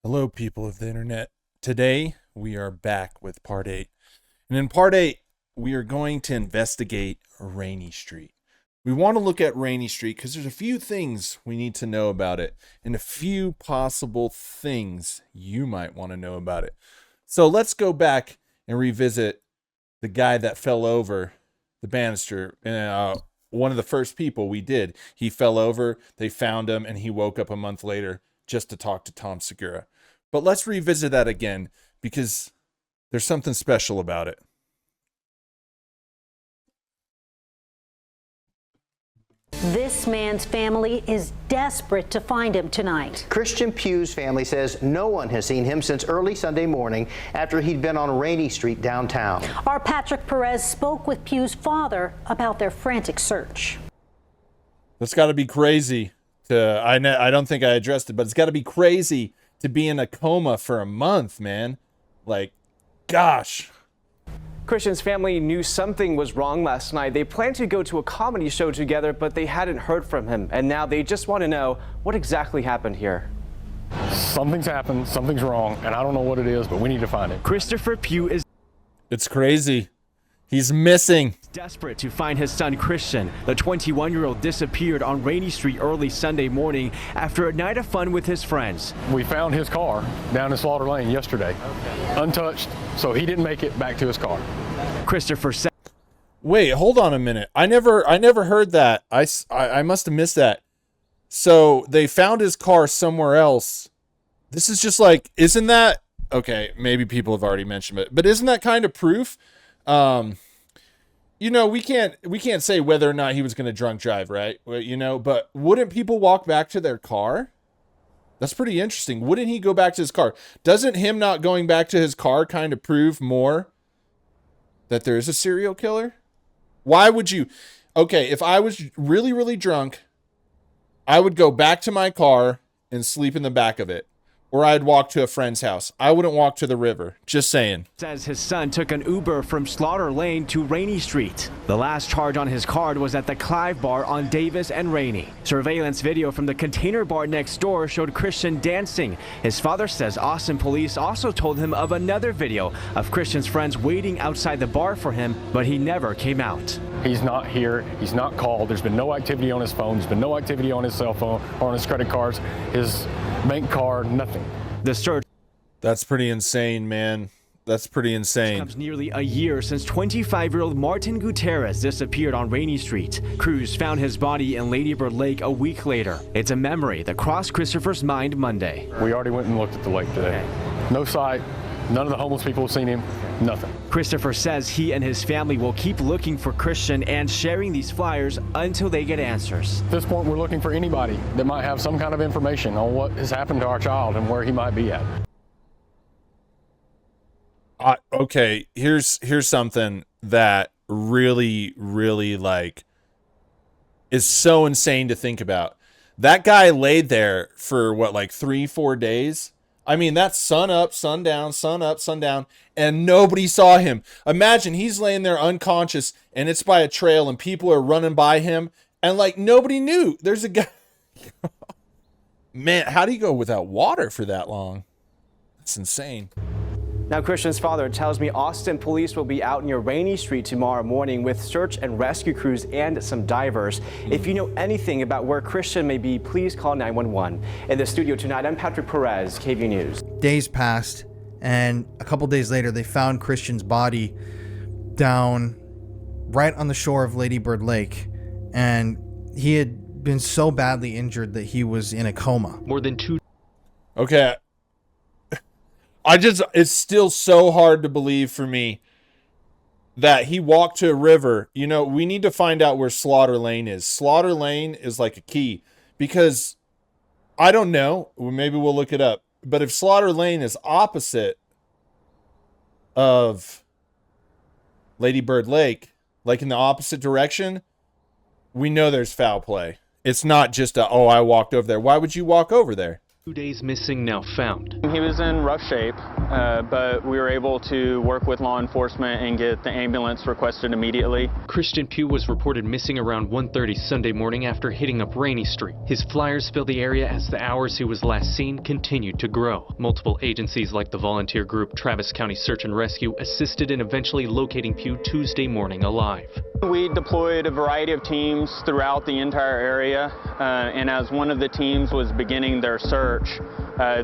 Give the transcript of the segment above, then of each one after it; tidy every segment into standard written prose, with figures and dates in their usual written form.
Hello, people of the internet. Today, we are back with part 8. And in part 8, we are going to investigate Rainy Street. We want to look at Rainy Street because there's a few things we need to know about it and a few possible things you might want to know about it. So let's go back and revisit the guy that fell over the banister. One of the first people we did. He fell over, they found him, and he woke up a month later just to talk to Tom Segura. But let's revisit that again because there's something special about it. This man's family is desperate to find him tonight. Christian Pews' family says no one has seen him since early Sunday morning after he'd been on Rainy Street downtown. Our Patrick Perez spoke with Pews' father about their frantic search. That's got to be crazy. I don't think I addressed it, but it's got to be crazy to be in a coma for a month, man. Like, gosh. Christian's family knew something was wrong last night. They planned to go to a comedy show together, but they hadn't heard from him. And now they just want to know what exactly happened here. Something's happened, something's wrong, and I don't know what it is, but we need to find it. Christopher Pugh is It's crazy. He's missing. desperate to find his son Christian. The 21-year-old disappeared on Rainy Street early Sunday morning after a night of fun with his friends. We found his car down in Slaughter Lane yesterday, untouched, so he didn't make it back to his car. Christopher said, Wait, hold on a minute. I never heard that. I must have missed that. So they found his car somewhere else. This is just like, isn't that okay? Maybe people have already mentioned it, but isn't that kind of proof? You know, we can't say whether or not he was going to drunk drive, right? You know, but wouldn't people walk back to their car? That's pretty interesting. Wouldn't he go back to his car? Doesn't him not going back to his car kind of prove more that there is a serial killer? Why would you? Okay, if I was really, really drunk, I would go back to my car and sleep in the back of it. Or I'd walk to a friend's house. I wouldn't walk to the river. Just saying. says his son took an Uber from Slaughter Lane to Rainy Street. The last charge on his card was at the Clive Bar on Davis and Rainy. Surveillance video from the Container Bar next door showed Christian dancing. His father says Austin police also told him of another video of Christian's friends waiting outside the bar for him, but he never came out. He's not here. He's not called. There's been no activity on his phone. There's been no activity on his cell phone or on his credit cards, his bank card, nothing. The search That's pretty insane, man. That's pretty insane. comes nearly a year since 25-year-old Martin Gutierrez disappeared on Rainy Street. Crews found his body in Lady Bird Lake a week later. It's a memory that crossed Christopher's mind Monday. We already went and looked at the lake today. No sight. None of the homeless people have seen him. Nothing. Christopher says he and his family will keep looking for Christian and sharing these flyers until they get answers. At this point, we're looking for anybody that might have some kind of information on what has happened to our child and where he might be at. Okay, here's something that really, really like is so insane to think about. That guy laid there for what, like 3-4 days? I mean, that's sun up, sun down, sun up, sun down, and nobody saw him. Imagine he's laying there unconscious and it's by a trail and people are running by him and like nobody knew. There's a guy. Man, how do you go without water for that long? That's insane. Now, Christian's father tells me Austin police will be out near Rainy Street tomorrow morning with search and rescue crews and some divers. If you know anything about where Christian may be, please call 911. In the studio tonight, I'm Patrick Perez, KV News. Days passed, and a couple days later, they found Christian's body down right on the shore of Lady Bird Lake, and he had been so badly injured that he was in a coma. Okay. It's still so hard to believe for me that he walked to a river. You know, we need to find out where Slaughter Lane is. Slaughter Lane is like a key because I don't know. Maybe we'll look it up. But if Slaughter Lane is opposite of Lady Bird Lake, like in the opposite direction, we know there's foul play. It's not just I walked over there. Why would you walk over there? 2 days missing, now found. He was in rough shape, but we were able to work with law enforcement and get the ambulance requested immediately. Christian Pew was reported missing around 1:30 Sunday morning after hitting up Rainey Street. His flyers fill the area as the hours he was last seen continued to grow. Multiple agencies like the volunteer group Travis County Search and Rescue assisted in eventually locating Pew Tuesday morning alive. We deployed a variety of teams throughout the entire area, and as one of the teams was beginning their search,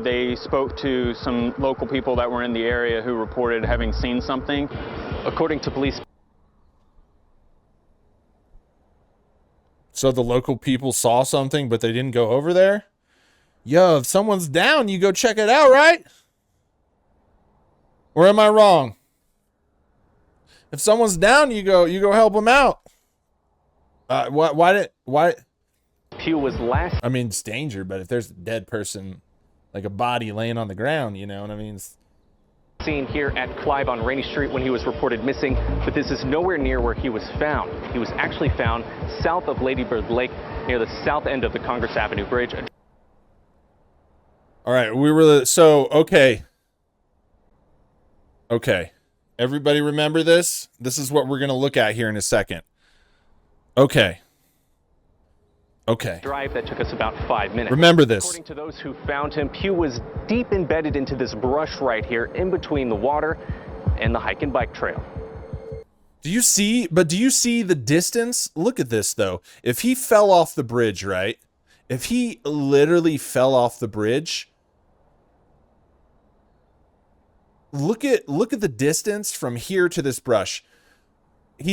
they spoke to some local people that were in the area who reported having seen something. According to police, So the local people saw something, but they didn't go over there? Yo, if someone's down, you go check it out, right? Or am I wrong? If someone's down, you go help them out. Why? Pew was last I mean, it's danger, but if there's a dead person, like a body laying on the ground, you know what I mean? seen here at Clive on Rainey Street when he was reported missing, but this is nowhere near where he was found. He was actually found south of Lady Bird Lake near the south end of the Congress Avenue Bridge. All right, okay. Okay. Everybody remember this? This is what we're going to look at here in a second. Okay. Okay. Drive that took us about 5 minutes. Remember this. According to those who found him, Pew was deep embedded into this brush right here in between the water and the hike and bike trail. Do you see the distance? Look at this though. If he fell off the bridge, right? If he literally fell off the bridge, look at the distance from here to this brush. He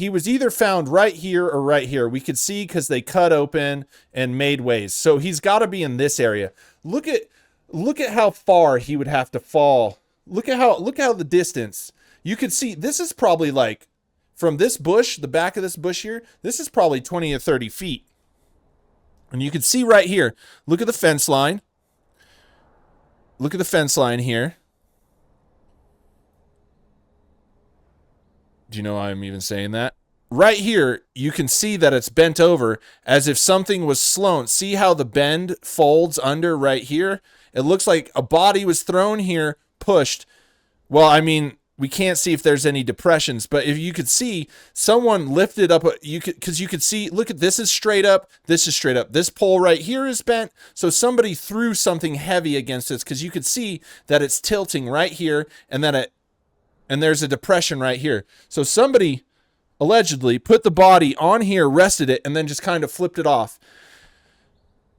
was either found right here or right here. We could see because they cut open and made ways. So he's got to be in this area. Look at how far he would have to fall. Look at how the distance. You could see this is probably like from this bush, the back of this bush here, this is probably 20 or 30 feet. And you can see right here, look at the fence line. Look at the fence line here. Do you know why I'm even saying that? Right here, you can see that it's bent over as if something was slown. See how the bend folds under right here? It looks like a body was thrown here, pushed. Well, I mean, we can't see if there's any depressions, but if you could see someone lifted up, because you could see, look at this is straight up, this is straight up. This pole right here is bent, so somebody threw something heavy against this because you could see that it's tilting right here and there's a depression right here. So somebody allegedly put the body on here, rested it, and then just kind of flipped it off.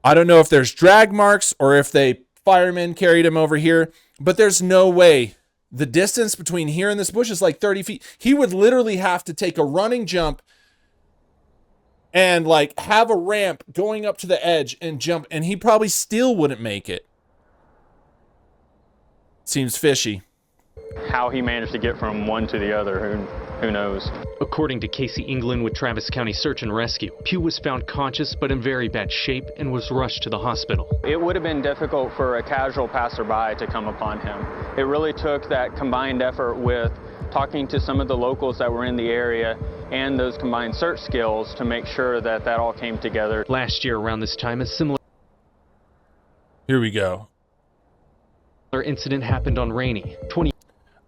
I don't know if there's drag marks or if firemen carried him over here, but there's no way. The distance between here and this bush is like 30 feet. He would literally have to take a running jump and like have a ramp going up to the edge and jump, and he probably still wouldn't make it. Seems fishy. How he managed to get from one to the other, who knows? According to Casey England with Travis County Search and Rescue, Pew was found conscious but in very bad shape and was rushed to the hospital. It would have been difficult for a casual passerby to come upon him. It really took that combined effort with talking to some of the locals that were in the area and those combined search skills to make sure that all came together. Last year around this time, a similar Here we go. incident happened on Rainey.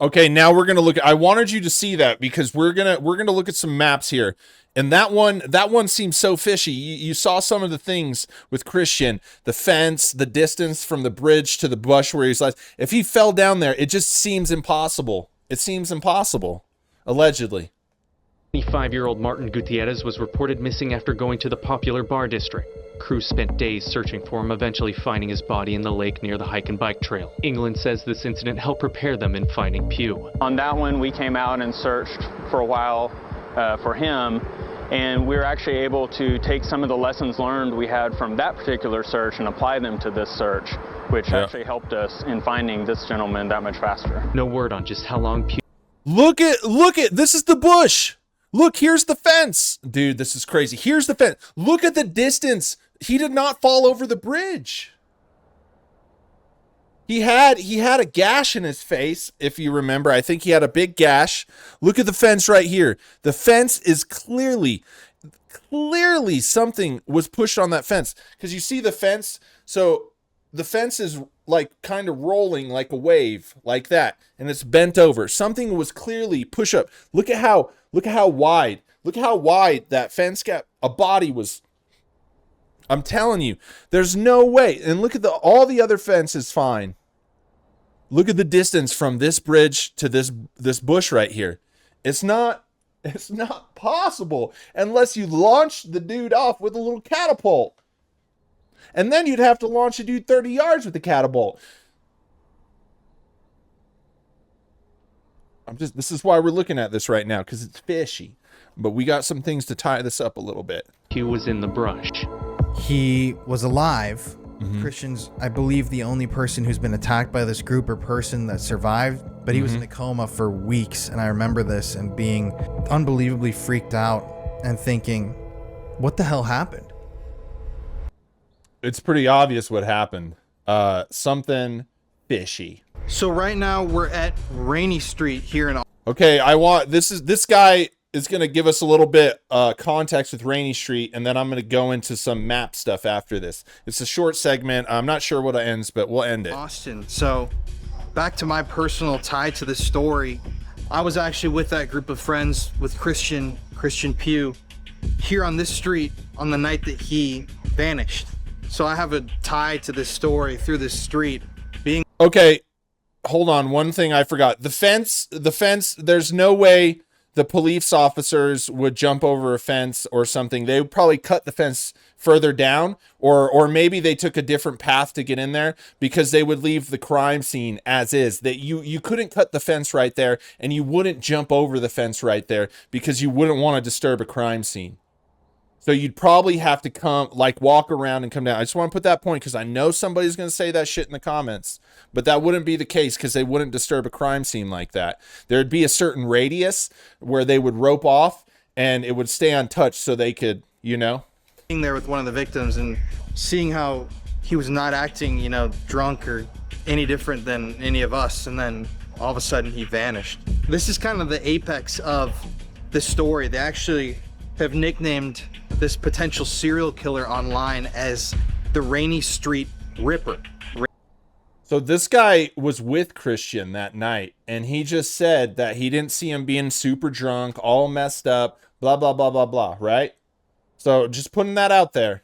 Okay, now we're gonna look. I wanted you to see that because we're gonna look at some maps here, and that one seems so fishy. You saw some of the things with Christian, the fence, the distance from the bridge to the bush where he's like. If he fell down there, it just seems impossible. It seems impossible, allegedly. 25-year-old Martin Gutierrez was reported missing after going to the popular bar district. Crews spent days searching for him, eventually finding his body in the lake near the hike and bike trail. England says this incident helped prepare them in finding Pew. On that one, we came out and searched for a while for him, and we were actually able to take some of the lessons learned we had from that particular search and apply them to this search, which actually helped us in finding this gentleman that much faster. No word on just how long Pew... Look at, this is the bush. Look, here's the fence. Dude, this is crazy. Here's the fence. Look at the distance. He did not fall over the bridge. He had a gash in his face, if you remember. I think he had a big gash. Look at the fence right here. The fence is clearly something was pushed on that fence. Because you see the fence, so the fence is like kind of rolling like a wave, like that, and it's bent over. Something was clearly push up. Look at how wide that fence gap. A body was. I'm telling you, there's no way. And look at all the other fences fine. Look at the distance from this bridge to this bush right here. It's not possible unless you launch the dude off with a little catapult. And then you'd have to launch a dude 30 yards with the catapult. This is why we're looking at this right now, because it's fishy. But we got some things to tie this up a little bit. He was in the brush. He was alive. Christian's, I believe, the only person who's been attacked by this group or person that survived, but he was in a coma for weeks. And I remember this and being unbelievably freaked out and thinking, what the hell happened? It's pretty obvious what happened. Something fishy. So right now we're at Rainy Street here in. Okay, this guy is going to give us a little bit context with Rainy Street, and then I'm going to go into some map stuff after this. It's a short segment. I'm not sure what it ends, but we'll end it. Austin. So back to my personal tie to the story. I was actually with that group of friends with Christian Pew here on this street on the night that he vanished. So I have a tie to this story through this street being. Okay, hold on. One thing I forgot. The fence, there's no way the police officers would jump over a fence or something. They would probably cut the fence further down, or maybe they took a different path to get in there, because they would leave the crime scene as is. That you couldn't cut the fence right there, and you wouldn't jump over the fence right there because you wouldn't want to disturb a crime scene. So you'd probably have to walk around and come down. I just want to put that point because I know somebody's going to say that shit in the comments, but that wouldn't be the case because they wouldn't disturb a crime scene like that. There'd be a certain radius where they would rope off and it would stay untouched so they could, being there with one of the victims and seeing how he was not acting, drunk or any different than any of us. And then all of a sudden he vanished. This is kind of the apex of the story. They actually have nicknamed this potential serial killer online as the Rainy Street Ripper. So this guy was with Christian that night, and he just said that he didn't see him being super drunk, all messed up, blah, blah, blah, blah, blah, right? So just putting that out there.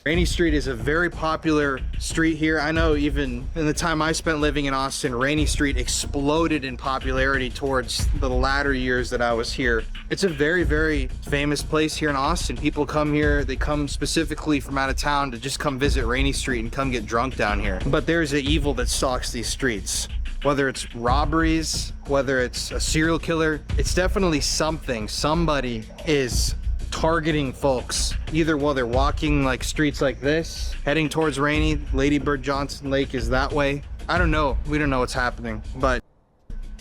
Rainy Street is a very popular street here. I know even in the time I spent living in Austin, Rainy Street exploded in popularity towards the latter years that I was here. It's a very, very famous place here in Austin. People come here, they come specifically from out of town to just come visit Rainy Street and come get drunk down here. But there's an evil that stalks these streets. Whether it's robberies, whether it's a serial killer, it's definitely something. Somebody is targeting folks either while they're walking like streets like this heading towards Rainy. Lady Bird Johnson Lake is that way. I don't know, we don't know what's happening, but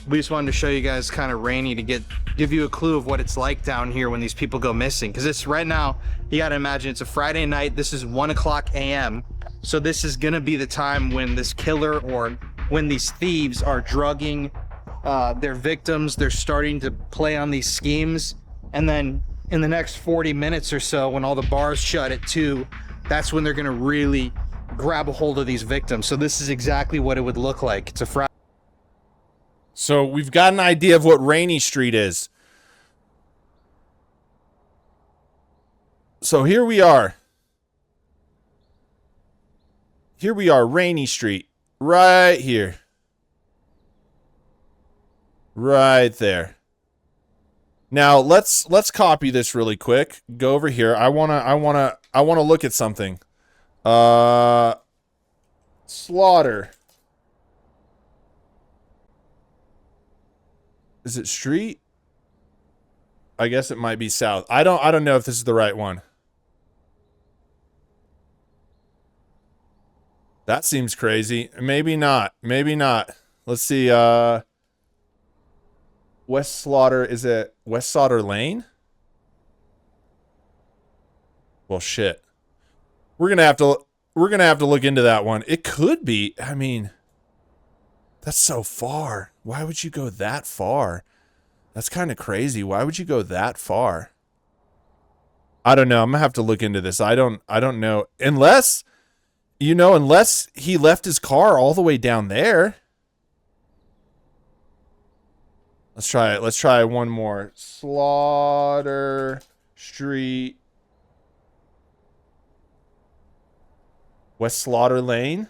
we just wanted to show you guys kind of Rainy to give you a clue of what it's like down here when these people go missing, because it's right now, you got to imagine it's a Friday night. This is 1:00 a.m. so this is gonna be the time when this killer or when these thieves are drugging their victims. They're starting to play on these schemes, and then in the next 40 minutes or so, when all the bars shut at 2, that's when they're gonna really grab a hold of these victims. So this is exactly what it would look like. It's a Friday. So we've got an idea of what Rainy Street is. So here we are. Here we are, Rainy Street. Right here. Right there. Now let's copy this really quick. Go over here. I wanna look at something. Slaughter. Is it street? I guess it might be south. I don't know if this is the right one. That seems crazy. Maybe not. Maybe not. Let's see. West Slaughter, is it West Slaughter Lane? Well, shit. We're gonna have to look into that one. It could be. I mean, that's so far. Why would you go that far? That's kind of crazy. Why would you go that far? I don't know. I'm gonna have to look into this. I don't know. Unless You know, unless he left his car all the way down there. Let's try it. Let's try one more. Slaughter Street. West Slaughter Lane.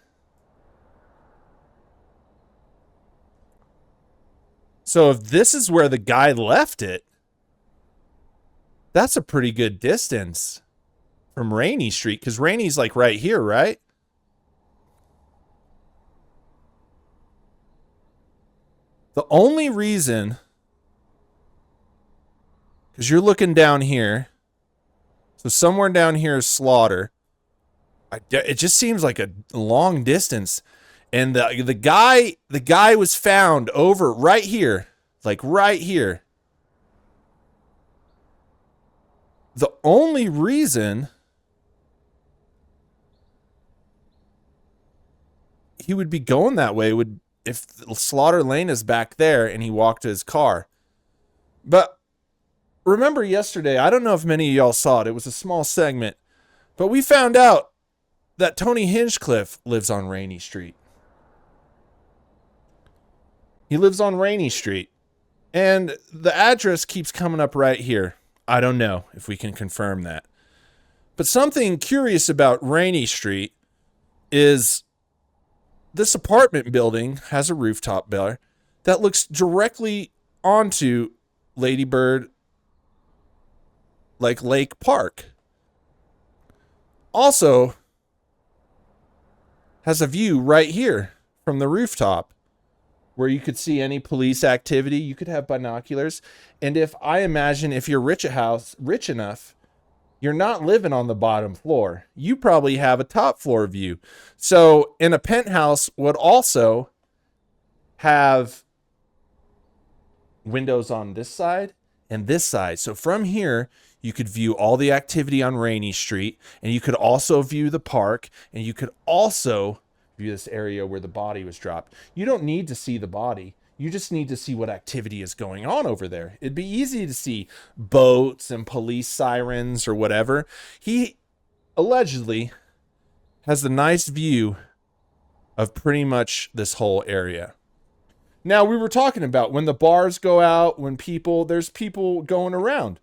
So if this is where the guy left it, that's a pretty good distance from Rainey Street, because Rainey's like right here, right? The only reason, because you're looking down here, so somewhere down here is Slaughter. It just seems like a long distance, and the guy was found over right here, like right here. The only reason he would be going that way would if Slaughter Lane is back there and he walked to his car. But remember yesterday, I don't know if many of y'all saw it. It was a small segment, but we found out that Tony Hinchcliffe lives on Rainey Street. He lives on Rainey Street, and the address keeps coming up right here. I don't know if we can confirm that. But something curious about Rainey Street is this apartment building has a rooftop bar that looks directly onto Lady Bird, like Lake Park. Also has a view right here from the rooftop where you could see any police activity. You could have binoculars. And if I imagine if you're rich enough, you're not living on the bottom floor. You probably have a top floor view. So in a penthouse would also have windows on this side and this side. So from here, you could view all the activity on Rainey Street, and you could also view the park, and you could also view this area where the body was dropped. You don't need to see the body. You just need to see what activity is going on over there. It'd be easy to see boats and police sirens or whatever. He allegedly has a nice view of pretty much this whole area. Now, we were talking about when the bars go out, when there's people going around.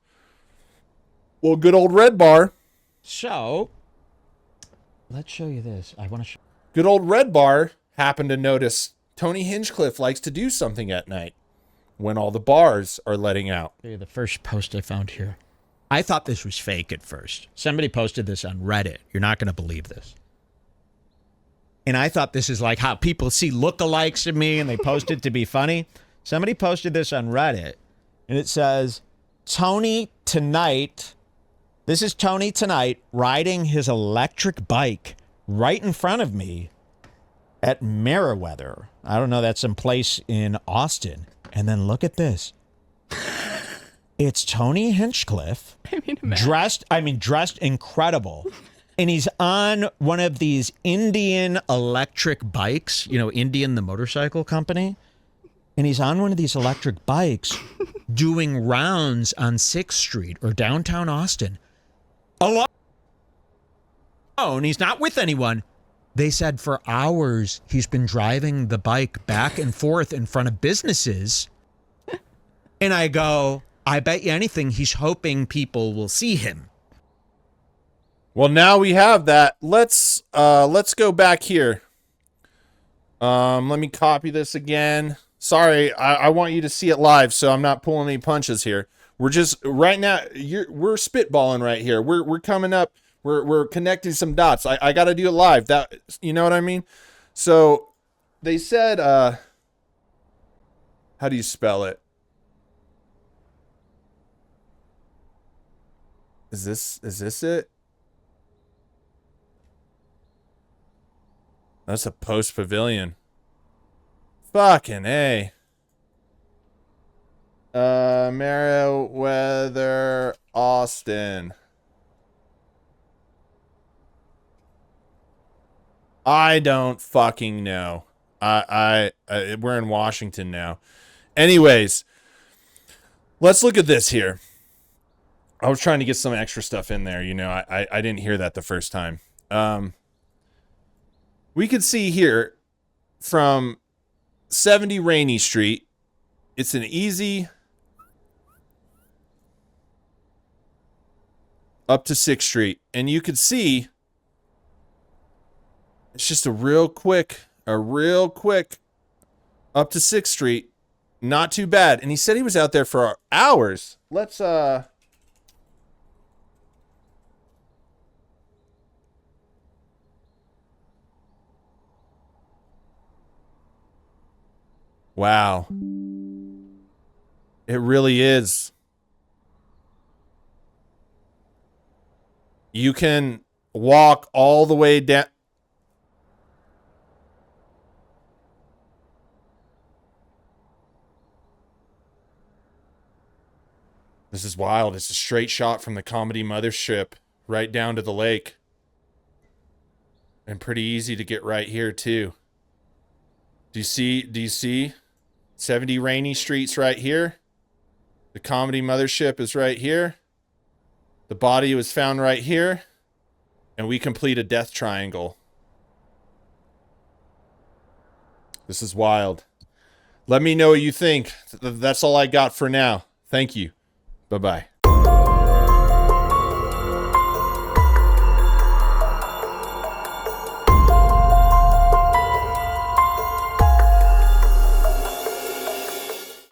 Well, good old Red Bar. So, let's show you this. I want to show. Good old Red Bar happened to notice Tony Hinchcliffe likes to do something at night when all the bars are letting out. The first post I found here. I thought this was fake at first. Somebody posted this on Reddit. You're not going to believe this. And I thought this is like how people see lookalikes of me and they post it to be funny. Somebody posted this on Reddit and it says, Tony tonight. This is Tony tonight riding his electric bike right in front of me at Meriwether. I don't know, that's some place in Austin. And then look at this. It's Tony Hinchcliffe dressed incredible. And he's on one of these Indian electric bikes, Indian, the motorcycle company. And he's on one of these electric bikes doing rounds on 6th Street or downtown Austin. Alone. He's not with anyone. They said for hours he's been driving the bike back and forth in front of businesses. And I go, I bet you anything he's hoping people will see him. Well, now we have that. Let's go back here. Let me copy this again. Sorry, I want you to see it live, so I'm not pulling any punches here. We're just right now. We're spitballing right here. We're coming up. We're connecting some dots. I got to do it live. That, you know what I mean? So they said, how do you spell it? Is this it? That's a Post Pavilion. Fucking A. Meriwether, Austin. I don't fucking know. We're in Washington now. Anyways, let's look at this here. I was trying to get some extra stuff in there. I didn't hear that the first time. We could see here from 70 Rainy Street, it's an easy up to 6th Street. And you could see it's just a real quick up to 6th Street. Not too bad. And he said he was out there for hours. Let's wow. It really is. You can walk all the way down. This is wild. It's a straight shot from the comedy mothership right down to the lake. And pretty easy to get right here too. Do you see 70 Rainy Street's right here? The comedy mothership is right here. The body was found right here. And we complete a death triangle. This is wild. Let me know what you think. That's all I got for now. Thank you. Bye-bye.